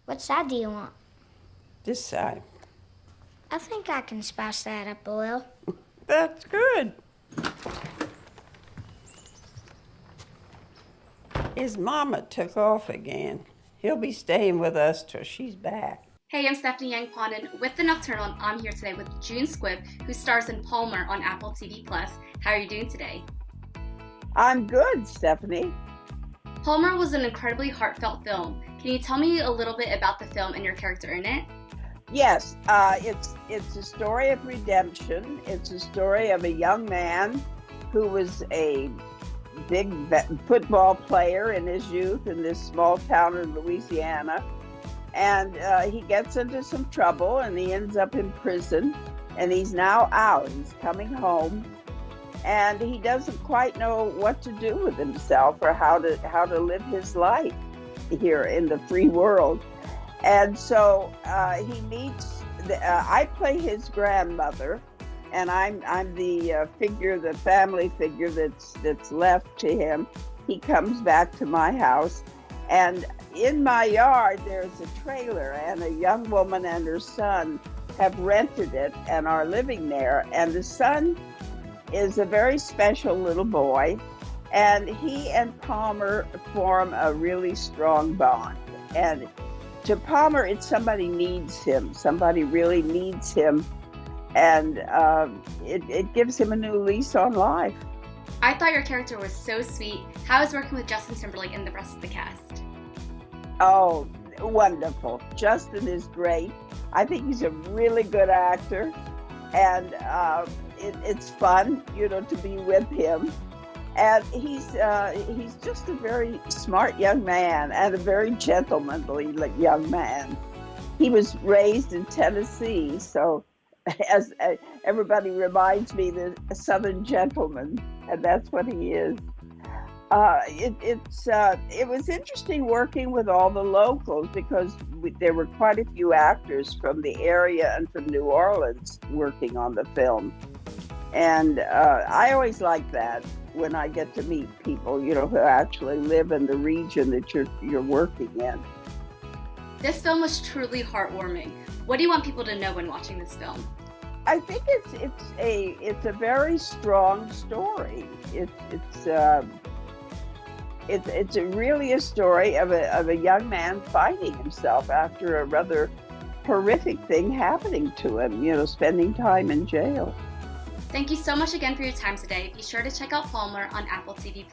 What side do you want? This side. I think I can spice that up a little. That's good. His mama took off again. He'll be staying with us till she's back. Hey, I'm Stephanie Yang-Ponden with The Nocturnal, and I'm here today with June Squibb, who stars in Palmer on Apple TV+. How are you doing today? I'm good, Stephanie. Palmer was an incredibly heartfelt film. Can you tell me a little bit about the film and your character in it? Yes, it's a story of redemption. It's a story of a young man who was a big football player in his youth in this small town in Louisiana. And he gets into some trouble and he ends up in prison. And he's now out. He's coming home. And he doesn't quite know what to do with himself or how to live his life here in the free world. And so he meets, I play his grandmother, and I'm the figure, the family figure that's left to him. He comes back to my house, and in my yard there's a trailer, and a young woman and her son have rented it and are living there. And the son is a very special little boy, and he and Palmer form a really strong bond. And to Palmer, it's somebody needs him. Somebody really needs him, and it gives him a new lease on life. I thought your character was so sweet. How is working with Justin Timberlake and the rest of the cast? Oh, wonderful. Justin is great. I think he's a really good actor, and it's fun, to be with him. And he's just a very smart young man and a very gentlemanly young man. He was raised in Tennessee, so as everybody reminds me, the Southern gentleman, and that's what he is. It was interesting working with all the locals because there were quite a few actors from the area and from New Orleans working on the film. And I always like that when I get to meet people, who actually live in the region that you're working in. This film was truly heartwarming. What do you want people to know when watching this film? I think it's a very strong story. It's really a story of a young man finding himself after a rather horrific thing happening to him, spending time in jail. Thank you so much again for your time today. Be sure to check out Palmer on Apple TV+.